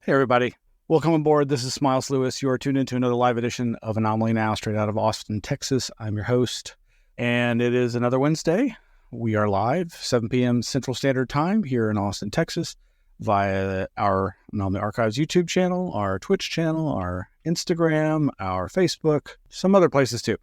Hey, everybody. Welcome aboard. This is Smiles Lewis. You are tuned into another live edition of Anomaly-NOW, straight out of Austin, Texas. I'm your host, and it is another Wednesday. We are live, 7 p.m. Central Standard Time here in Austin, Texas, via our Anomaly Archives YouTube channel, our Twitch channel, our Instagram, our Facebook, some other places too.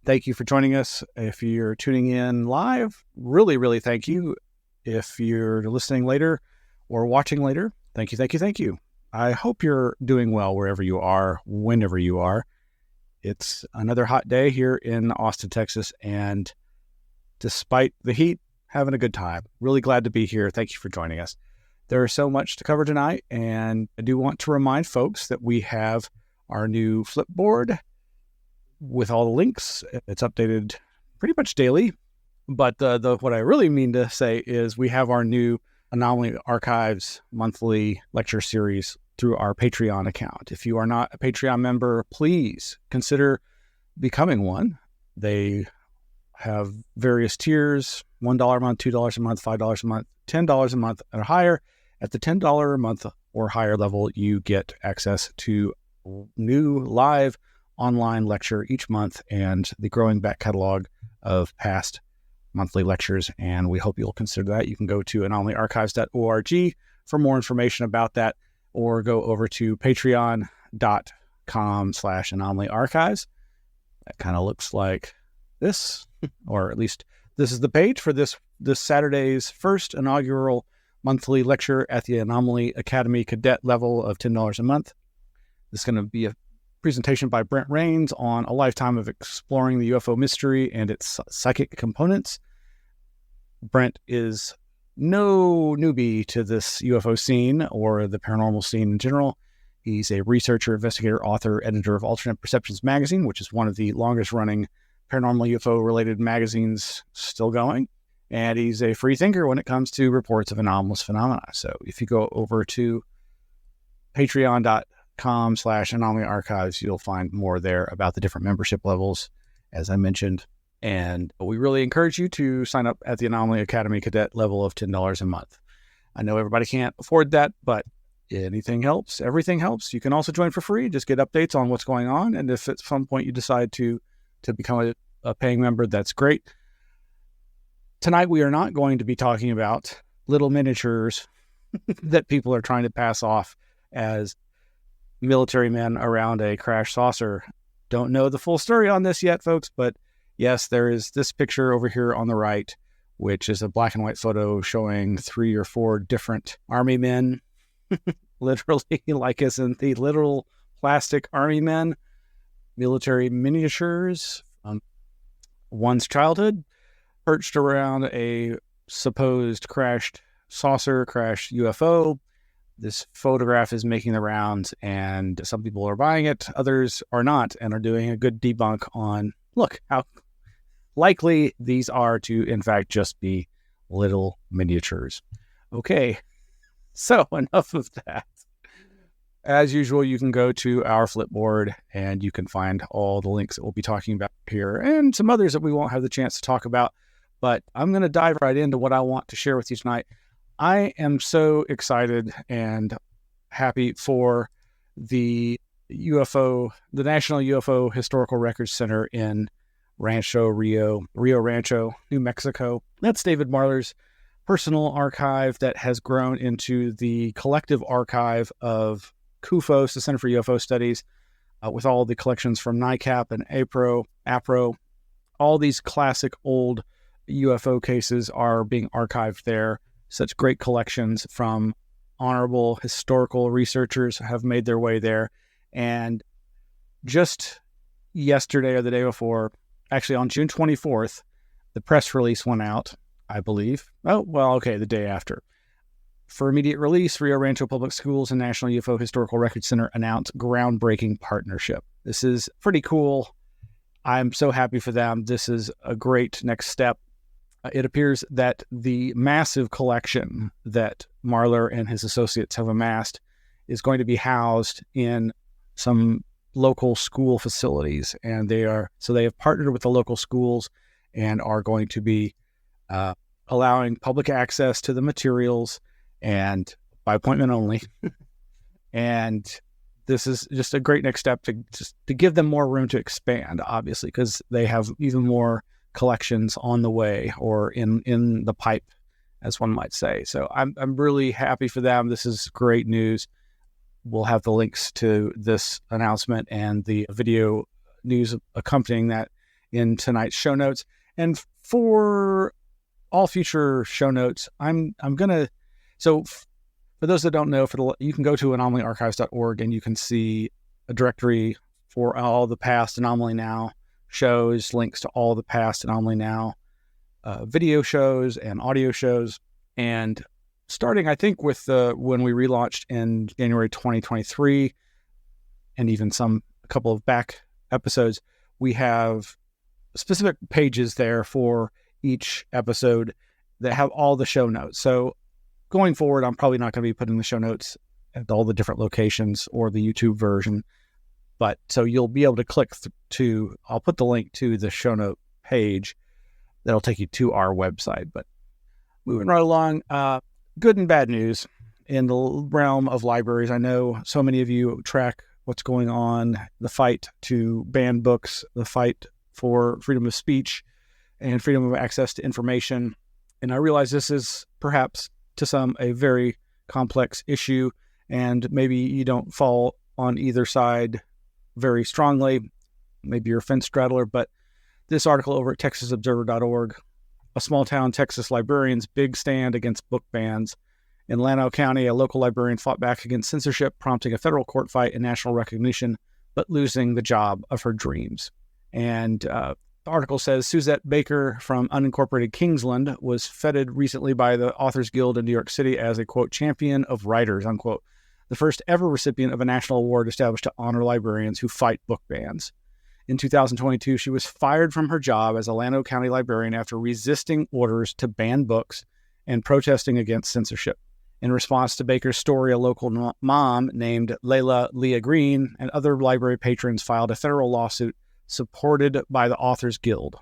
Thank you for joining us. If you're tuning in live, really thank you. If you're listening later or watching later, thank you. I hope you're doing well wherever you are, whenever you are. It's another hot day here in Austin, Texas, and despite the heat, having a good time. Really glad to be here. Thank you for joining us. There is so much to cover tonight, and I do want to remind folks that we have our new Flipboard with all the links. It's updated pretty much daily, but what I really mean to say is we have our new Anomaly Archives monthly lecture series through our Patreon account. If you are not a Patreon member, please consider becoming one. They have various tiers, $1 a month, $2 a month, $5 a month, $10 a month or higher. At the $10 a month or higher level, you get access to new live online lecture each month and the growing back catalog of past monthly lectures, and we hope you'll consider that. You can go to anomalyarchives.org for more information about that, or go over to patreon.com/anomalyarchives. That kind of looks like this, or at least this is the page for this Saturday's first inaugural monthly lecture at the Anomaly Academy cadet level of $10 a month. This is going to be a presentation by Brent Raynes on a lifetime of exploring the UFO mystery and its psychic components. Brent is no newbie to this UFO scene or the paranormal scene in general. He's a researcher, investigator, author, editor of Alternate Perceptions magazine, which is one of the longest running paranormal UFO related magazines still going. And he's a free thinker when it comes to reports of anomalous phenomena. So if you go over to patreon.com/anomalyarchives, you'll find more there about the different membership levels, as I mentioned. And we really encourage you to sign up at the Anomaly Academy cadet level of $10 a month. I know everybody can't afford that, but anything helps. Everything helps. You can also join for free. Just get updates on what's going on. And if at some point you decide to become a paying member, that's great. Tonight, we are not going to be talking about little miniatures that people are trying to pass off as military men around a crash saucer. Don't know the full story on this yet, folks, but yes, there is this picture over here on the right, which is a black and white photo showing 3 or 4 different army men, literally like as in the literal plastic army men, military miniatures from one's childhood, perched around a supposed crashed UFO. This photograph is making the rounds, and some people are buying it, others are not, and are doing a good debunk on, look, how likely these are to, in fact, just be little miniatures. Okay, so enough of that. as usual, you can go to our Flipboard and you can find all the links that we'll be talking about here and some others that we won't have the chance to talk about. But I'm going to dive right into what I want to share with you tonight. I am so excited and happy for the National UFO Historical Records Center in Rio Rancho, New Mexico. That's David Marler's personal archive that has grown into the collective archive of CUFOS, the Center for UFO Studies, with all the collections from NICAP and APRO. All these classic old UFO cases are being archived there. Such great collections from honorable historical researchers have made their way there. And just yesterday or the day before, actually on June 24th, the press release went out, I believe. The day after. For immediate release, Rio Rancho Public Schools and National UFO Historical Records Center announced groundbreaking partnership. This is pretty cool. I'm so happy for them. This is a great next step. It appears that the massive collection that Marler and his associates have amassed is going to be housed in some local school facilities. And they have partnered with the local schools and are going to be allowing public access to the materials and by appointment only. And this is just a great next step to give them more room to expand, obviously, because they have even more collections on the way or in the pipe, as one might say. So I'm really happy for them. This is great news. We'll have the links to this announcement and the video news accompanying that in tonight's show notes. And for all future show notes, so for those that don't know, you can go to anomalyarchives.org and you can see a directory for all the past Anomaly-NOW shows, links to all the past Anomaly-NOW video shows and audio shows. And starting, I think, with when we relaunched in January 2023, and even a couple of back episodes, we have specific pages there for each episode that have all the show notes. So going forward, I'm probably not going to be putting the show notes at all the different locations or the YouTube version. But so you'll be able to click I'll put the link to the show note page that'll take you to our website. But moving right along, good and bad news in the realm of libraries. I know so many of you track what's going on, the fight to ban books, the fight for freedom of speech and freedom of access to information. And I realize this is perhaps to some a very complex issue, and maybe you don't fall on either side very strongly. Maybe you're a fence straddler, but this article over at texasobserver.org, a small town Texas librarian's big stand against book bans. In Llano County, a local librarian fought back against censorship, prompting a federal court fight and national recognition, but losing the job of her dreams. And the article says Suzette Baker from unincorporated Kingsland was feted recently by the Authors Guild in New York City as a, quote, champion of writers, unquote, the first ever recipient of a national award established to honor librarians who fight book bans. In 2022, she was fired from her job as a Llano County librarian after resisting orders to ban books and protesting against censorship. In response to Baker's story, a local mom named Layla Leah Green and other library patrons filed a federal lawsuit supported by the Authors Guild.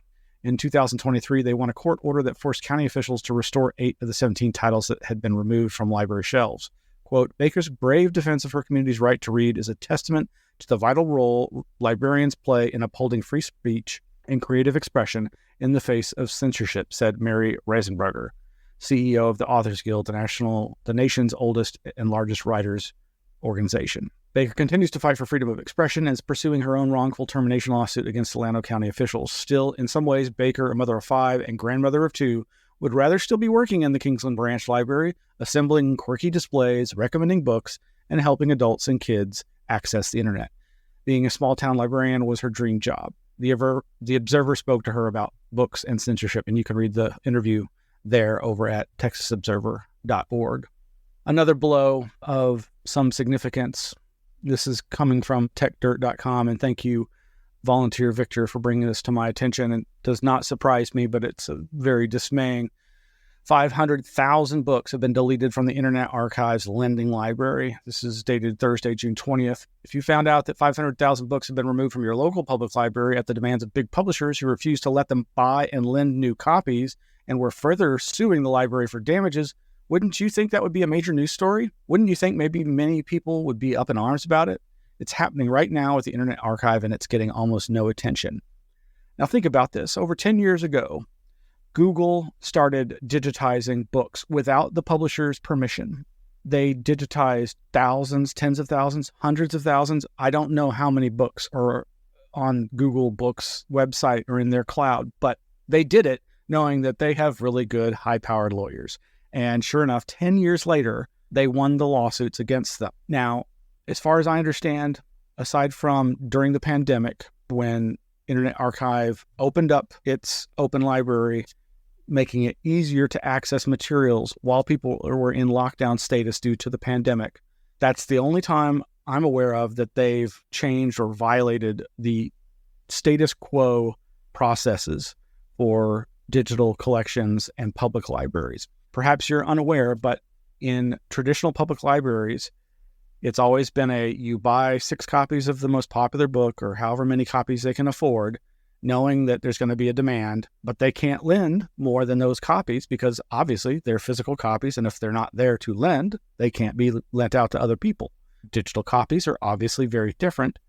In 2023, they won a court order that forced county officials to restore 8 of the 17 titles that had been removed from library shelves. Quote, Baker's brave defense of her community's right to read is a testament to the vital role librarians play in upholding free speech and creative expression in the face of censorship, said Mary Reisenberger, CEO of the Authors Guild, the nation's oldest and largest writers organization. Baker continues to fight for freedom of expression and is pursuing her own wrongful termination lawsuit against the Llano County officials. Still, in some ways, Baker, a mother of 5 and grandmother of 2, would rather still be working in the Kingsland Branch Library, assembling quirky displays, recommending books, and helping adults and kids access the internet. Being a small-town librarian was her dream job. The Observer spoke to her about books and censorship, and you can read the interview there over at texasobserver.org. Another blow of some significance. This is coming from techdirt.com, and thank you, Volunteer Victor, for bringing this to my attention. It does not surprise me, but it's very dismaying. 500,000 books have been deleted from the Internet Archives lending library. This is dated Thursday, June 20th. If you found out that 500,000 books have been removed from your local public library at the demands of big publishers who refuse to let them buy and lend new copies and were further suing the library for damages, wouldn't you think that would be a major news story? Wouldn't you think maybe many people would be up in arms about it? It's happening right now with the Internet Archive, and it's getting almost no attention. Now think about this. Over 10 years ago, Google started digitizing books without the publisher's permission. They digitized thousands, tens of thousands, hundreds of thousands. I don't know how many books are on Google Books website or in their cloud, but they did it knowing that they have really good, high-powered lawyers. And sure enough, 10 years later, they won the lawsuits against them. Now, as far as I understand, aside from during the pandemic, when Internet Archive opened up its open library, making it easier to access materials while people were in lockdown status due to the pandemic. That's the only time I'm aware of that they've changed or violated the status quo processes for digital collections and public libraries. Perhaps you're unaware, but in traditional public libraries, it's always been you buy 6 copies of the most popular book or however many copies they can afford, knowing that there's going to be a demand, but they can't lend more than those copies because obviously they're physical copies, and if they're not there to lend, they can't be lent out to other people. Digital copies are obviously very different.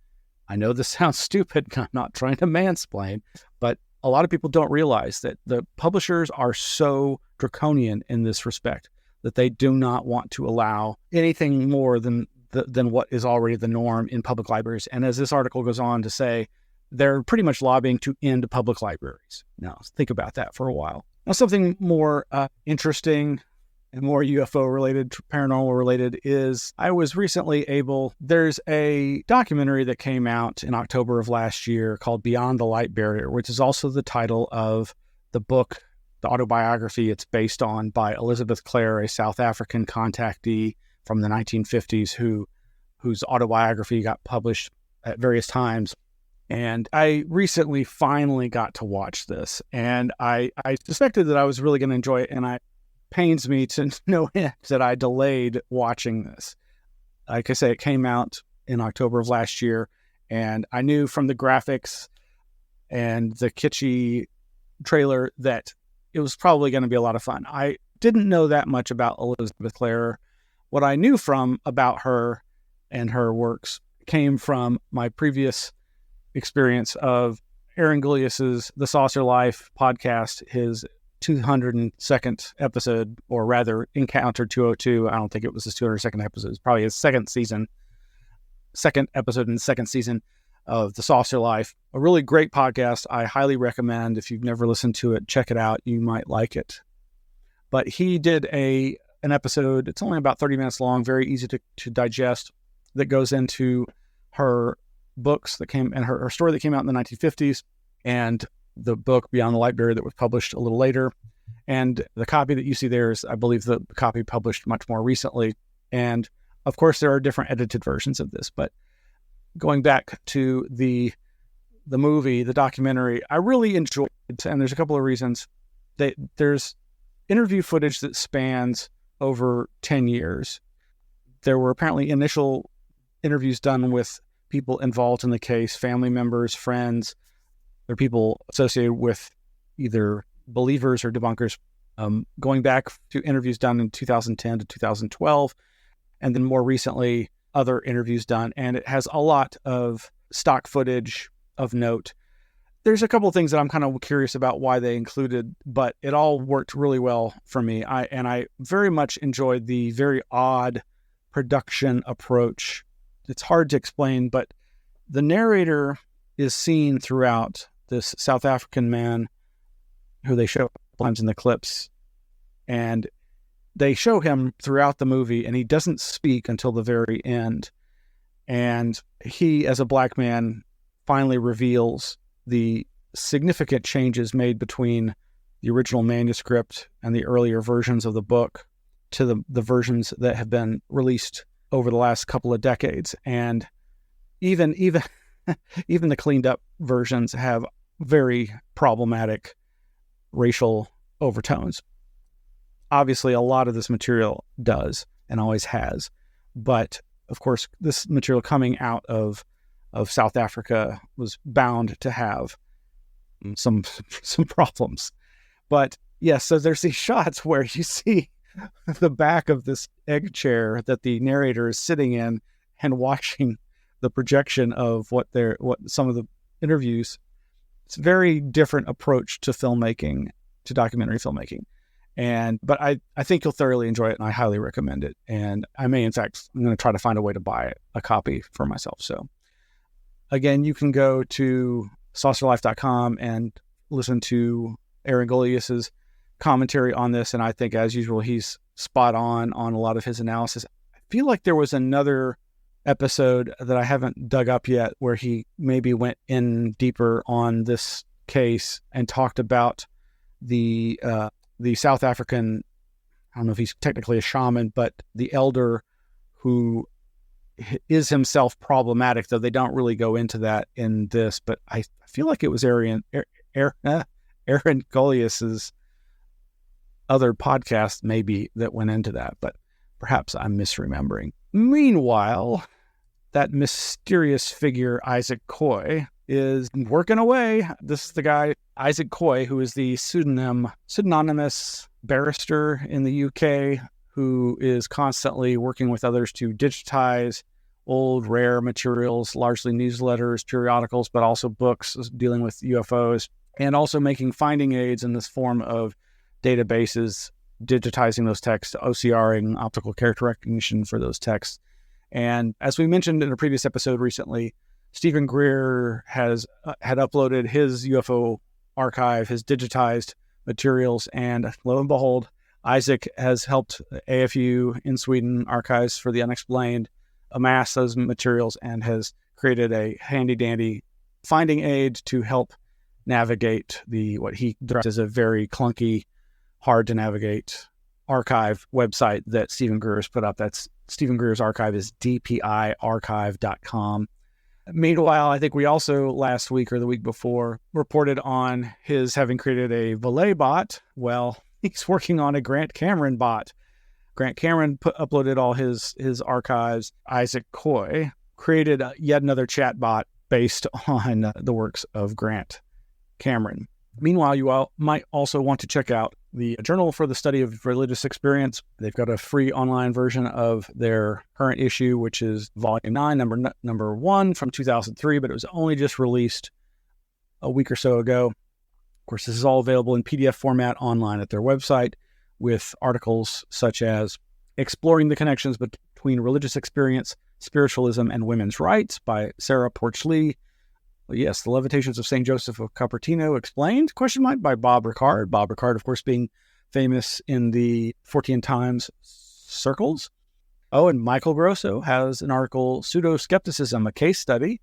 I know this sounds stupid, I'm not trying to mansplain, but a lot of people don't realize that the publishers are so draconian in this respect that they do not want to allow anything more than what is already the norm in public libraries. And as this article goes on to say, they're pretty much lobbying to end public libraries. Now, think about that for a while. Now, something more interesting and more UFO-related, paranormal-related is I was recently there's a documentary that came out in October of last year called Beyond the Light Barrier, which is also the title of the book, the autobiography it's based on, by Elizabeth Clare, a South African contactee from the 1950s whose autobiography got published at various times. And I recently finally got to watch this, and I suspected that I was really going to enjoy it, and it pains me to no end that I delayed watching this. Like I say, it came out in October of last year, and I knew from the graphics and the kitschy trailer that it was probably going to be a lot of fun. I didn't know that much about Elizabeth Clare. What I knew about her and her works came from my previous experience of Aaron Gilius's The Saucer Life podcast, his 202nd episode, or rather Encounter 202. I don't think it was his 202nd episode. It's probably his second episode in the second season of The Saucer Life. A really great podcast. I highly recommend. If you've never listened to it, check it out. You might like it. But he did an episode. It's only about 30 minutes long, very easy to digest, that goes into her books and her story that came out in the 1950s, and the book Beyond the Light Barrier that was published a little later. And the copy that you see there is, I believe, the copy published much more recently. And of course, there are different edited versions of this. But going back to the movie, the documentary, I really enjoyed it. And there's a couple of reasons. There's interview footage that spans over 10 years. There were apparently initial interviews done with people involved in the case, family members, friends. There are people associated with either believers or debunkers, going back to interviews done in 2010 to 2012, and then more recently, other interviews done. And it has a lot of stock footage of note. There's a couple of things that I'm kind of curious about why they included, but it all worked really well for me. I very much enjoyed the very odd production approach. It's hard to explain, but the narrator is seen throughout, this South African man who they show times in the clips, and they show him throughout the movie, and he doesn't speak until the very end. And he, as a black man, finally reveals the significant changes made between the original manuscript and the earlier versions of the book to the versions that have been released over the last couple of decades. And even the cleaned up versions have very problematic racial overtones. obviously a lot of this material does and always has. But of course, this material coming out of South Africa was bound to have some problems. But yes, so there's these shots where you see the back of this egg chair that the narrator is sitting in and watching the projection of what some of the interviews. It's a very different approach to filmmaking, to documentary filmmaking. But I think you'll thoroughly enjoy it, and I highly recommend it. And I may, in fact, I'm going to try to find a way to buy a copy for myself. So again, you can go to saucerlife.com and listen to Aaron Golias's commentary on this. And I think, as usual, he's spot on a lot of his analysis. I feel like there was another episode that I haven't dug up yet where he maybe went in deeper on this case and talked about the South African, I don't know if he's technically a shaman, but the elder who is himself problematic, though they don't really go into that in this. But I feel like it was Aaron Golias's other podcast maybe that went into that, but perhaps I'm misremembering. Meanwhile, that mysterious figure, Isaac Coy, is working away. This is the guy, Isaac Coy, who is the pseudonymous barrister in the UK who is constantly working with others to digitize old, rare materials, largely newsletters, periodicals, but also books dealing with UFOs, and also making finding aids in this form of databases, digitizing those texts, OCRing, optical character recognition for those texts. And as we mentioned in a previous episode recently, Stephen Greer had uploaded his UFO archive, his digitized materials, and lo and behold, Isaac has helped AFU in Sweden, Archives for the Unexplained, amass those materials and has created a handy-dandy finding aid to help navigate what he describes as a very clunky, hard to navigate archive website that Stephen Greer has put up. That's Stephen Greer's archive is dpiarchive.com. Meanwhile, I think we also last week or the week before reported on his having created a valet bot. Well, he's working on a Grant Cameron bot. Grant Cameron uploaded all his archives. Isaac Coy created yet another chat bot based on the works of Grant Cameron. Meanwhile, you all might also want to check out the Journal for the Study of Religious Experience. They've got a free online version of their current issue, which is volume 9, number 1 from 2003, but it was only just released a week or so ago. Of course, this is all available in PDF format online at their website with articles such as Exploring the Connections Between Religious Experience, Spiritualism, and Women's Rights by Sarah Porch-Lee. Yes, The Levitations of St. Joseph of Cupertino Explained, ? By Bob Ricard. Bob Ricard, of course, being famous in the 14 Times circles. Oh, and Michael Grosso has an article, Pseudo-Skepticism, a Case Study.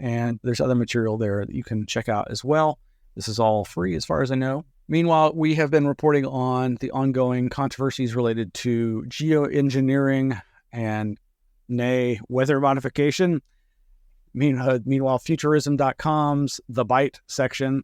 And there's other material there that you can check out as well. This is all free as far as I know. Meanwhile, we have been reporting on the ongoing controversies related to geoengineering and, weather modification. Meanwhile, Futurism.com's The Bite section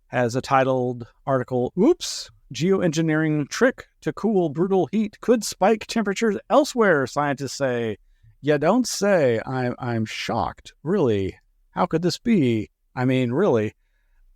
has a titled article, Oops, Geoengineering Trick to Cool Brutal Heat Could Spike Temperatures Elsewhere, Scientists Say. You don't say. I'm shocked. Really? How could this be? I mean, really?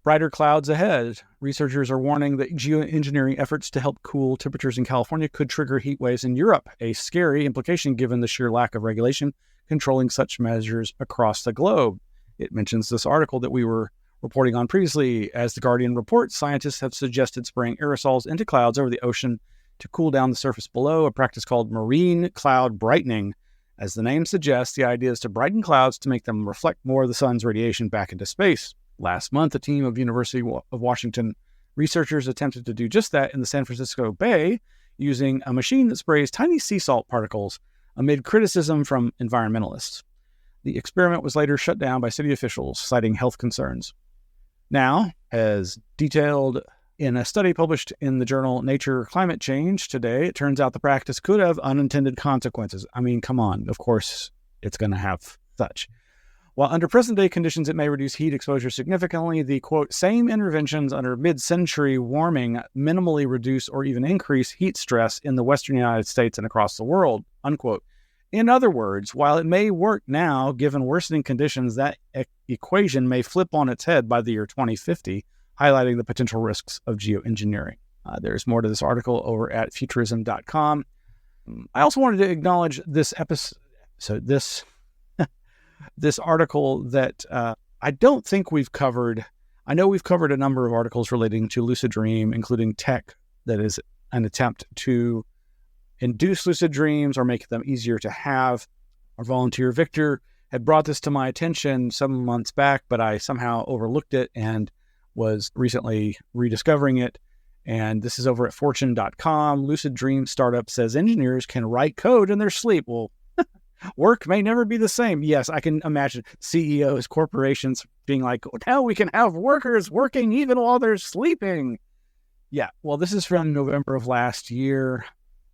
Brighter clouds ahead. Researchers are warning that geoengineering efforts to help cool temperatures in California could trigger heat waves in Europe, a scary implication given the sheer lack of regulation controlling such measures across the globe. It mentions this article that we were reporting on previously. As The Guardian reports, scientists have suggested spraying aerosols into clouds over the ocean to cool down the surface below, a practice called marine cloud brightening. As the name suggests, the idea is to brighten clouds to make them reflect more of the sun's radiation back into space. Last month, a team of University of Washington researchers attempted to do just that in the San Francisco Bay using a machine that sprays tiny sea salt particles amid criticism from environmentalists. The experiment was later shut down by city officials, citing health concerns. Now, as detailed in a study published in the journal Nature Climate Change today, it turns out the practice could have unintended consequences. I mean, come on, of course it's going to have such. While under present-day conditions it may reduce heat exposure significantly, the, quote, same interventions under mid-century warming minimally reduce or even increase heat stress in the western United States and across the world, unquote. In other words, while it may work now, given worsening conditions, that equation may flip on its head by the year 2050, highlighting the potential risks of geoengineering. There's more to this article over at futurism.com. I also wanted to acknowledge this episode, this article that I don't think we've covered. I know we've covered a number of articles relating to lucid dream, including tech that is an attempt to induce lucid dreams or make them easier to have. Our volunteer Victor had brought this to my attention some months back, but I somehow overlooked it and was recently rediscovering it. And this is over at fortune.com. Lucid Dream Startup says engineers can write code in their sleep. Well, work may never be the same. Yes, I can imagine CEOs, corporations being like, now we can have workers working even while they're sleeping. Yeah, well, this is from November of last year.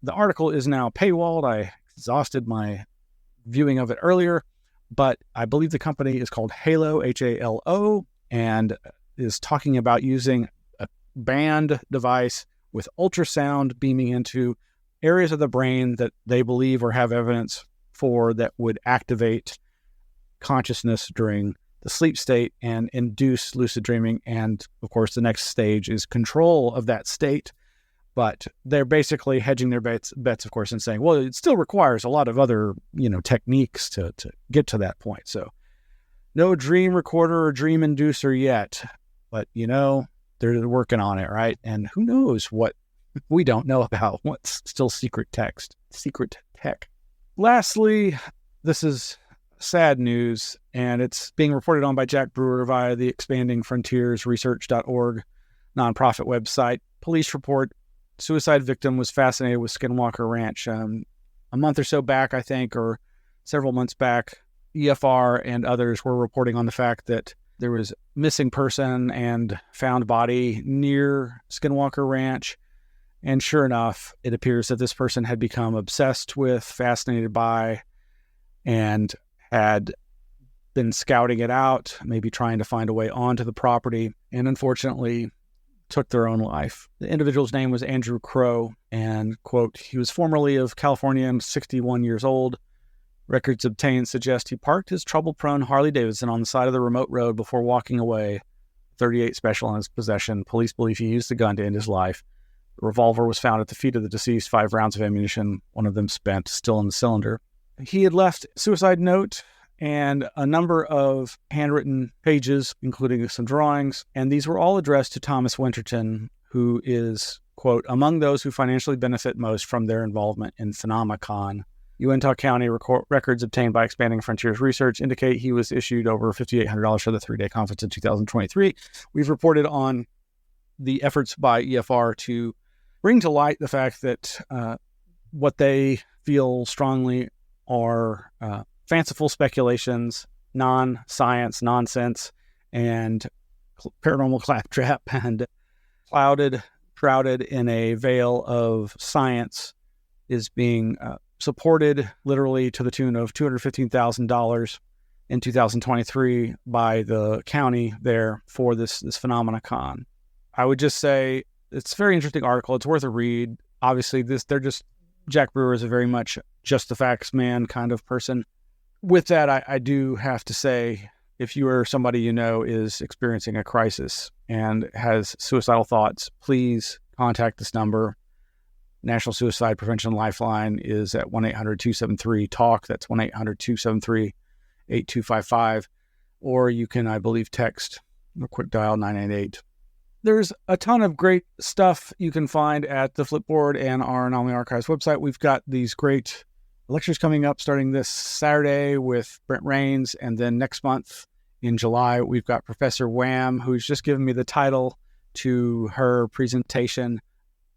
The article is now paywalled. I exhausted my viewing of it earlier, but I believe the company is called Halo, H-A-L-O, and is talking about using a band device with ultrasound beaming into areas of the brain that they believe or have evidence for that would activate consciousness during the sleep state and induce lucid dreaming. And of course, the next stage is control of that state. But they're basically hedging their bets, of course, and saying, well, it still requires a lot of other, techniques to get to that point. So no dream recorder or dream inducer yet, but, they're working on it, right? And who knows what we don't know about what's still secret tech. Lastly, this is sad news, and it's being reported on by Jack Brewer via the Expanding Frontiers Research.org nonprofit website. Police report suicide victim was fascinated with Skinwalker-Ranch. A month or so back, I think, or several months back, EFR and others were reporting on the fact that there was missing person and found body near Skinwalker-Ranch. And sure enough, it appears that this person had become obsessed with, fascinated by, and had been scouting it out, maybe trying to find a way onto the property, and unfortunately took their own life. The individual's name was Andrew Crow, and, quote, he was formerly of California and 61 years old. Records obtained suggest he parked his trouble-prone Harley-Davidson on the side of the remote road before walking away. 38 special in his possession. Police believe he used the gun to end his life. The revolver was found at the feet of the deceased, 5 rounds of ammunition, one of them spent, still in the cylinder. He had left a suicide note and a number of handwritten pages, including some drawings, and these were all addressed to Thomas Winterton, who is, quote, among those who financially benefit most from their involvement in Phenomicon. Uintah County records obtained by Expanding Frontiers Research indicate he was issued over $5,800 for the 3-day conference in 2023. We've reported on the efforts by EFR to bring to light the fact that what they feel strongly are fanciful speculations, non-science nonsense, and paranormal claptrap, and shrouded in a veil of science is being supported literally to the tune of $215,000 in 2023 by the county there for this Phenomenicon. I would just say it's a very interesting article. It's worth a read. Obviously, Jack Brewer is a very much just the facts man kind of person. With that, I do have to say, if you or somebody is experiencing a crisis and has suicidal thoughts, please contact this number. National Suicide Prevention Lifeline is at 1-800-273-TALK. That's 1-800-273-8255. Or you can, I believe, text or quick dial 988. There's a ton of great stuff you can find at the Flipboard and our Anomaly Archives website. We've got these great lectures coming up starting this Saturday with Brent Raynes, and then next month in July, we've got Professor WHAM, who's just given me the title to her presentation.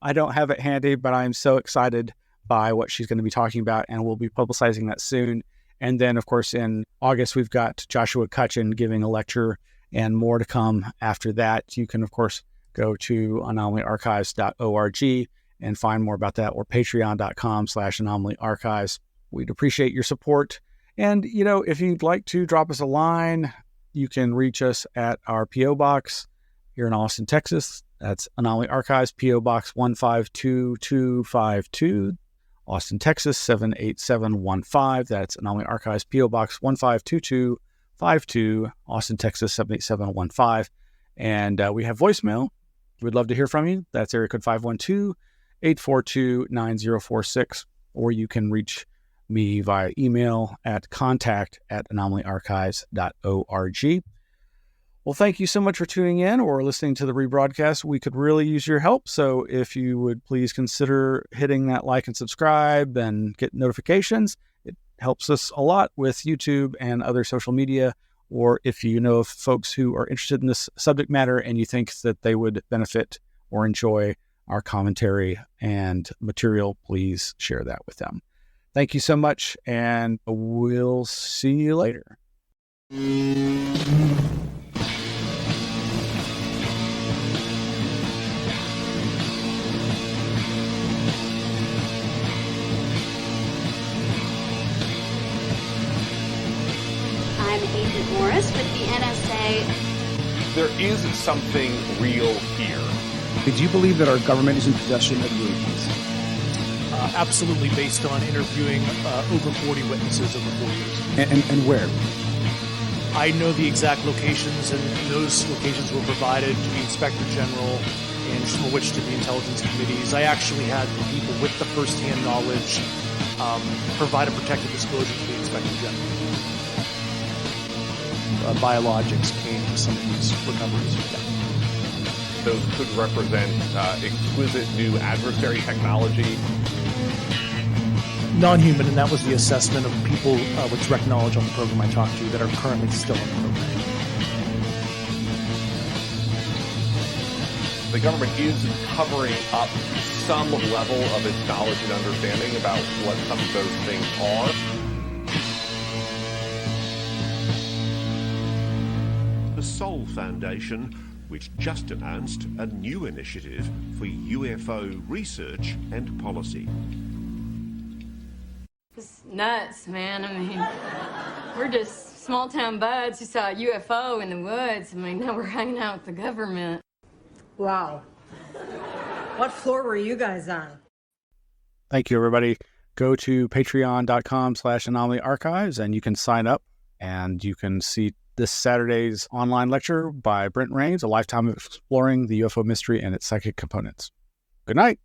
I don't have it handy, but I'm so excited by what she's going to be talking about, and we'll be publicizing that soon. And then, of course, in August, we've got Joshua Cutchin giving a lecture, and more to come after that. You can, of course, go to anomalyarchives.org and find more about that, or patreon.com/anomalyarchives. We'd appreciate your support And, if you'd like to drop us a line, you can reach us at our P.O. Box here in Austin, Texas. That's Anomaly Archives, P.O. Box 152252, Austin, Texas 78715. That's Anomaly Archives, P.O. Box 152252, Austin, Texas 78715. And we have voicemail. We'd love to hear from you. That's area code 512-842-9046. Or you can reach me via email at contact@anomalyarchives.org. Well, thank you so much for tuning in or listening to the rebroadcast. We could really use your help. So if you would please consider hitting that like and subscribe and get notifications, it helps us a lot with YouTube and other social media. Or if you know of folks who are interested in this subject matter and you think that they would benefit or enjoy our commentary and material, please share that with them. Thank you so much, and we'll see you later. I'm Agent Morris with the NSA. There is something real here. Do you believe that our government is in possession of UAPs? Absolutely, based on interviewing over 40 witnesses over 4 years. And where? I know the exact locations, and those locations were provided to the Inspector General and some of which to the intelligence committees. I actually had the people with the first-hand knowledge provide a protected disclosure to the Inspector General. Biologics came to some of these recoveries. Yeah. Those could represent exquisite new adversary technology. Non-human, and that was the assessment of people with direct knowledge on the program I talked to that are currently still in the program. The government is covering up some level of its knowledge and understanding about what some of those things are. The Sol Foundation, which just announced a new initiative for UFO research and policy. It's nuts, man. I mean, we're just small-town buds who saw a UFO in the woods. I mean, now we're hanging out with the government. Wow. What floor were you guys on? Thank you, everybody. Go to patreon.com/Anomaly Archives, and you can sign up, and you can see this Saturday's online lecture by Brent, Raynes, A Lifetime of Exploring the UFO Mystery and its Psychic Components. Good night.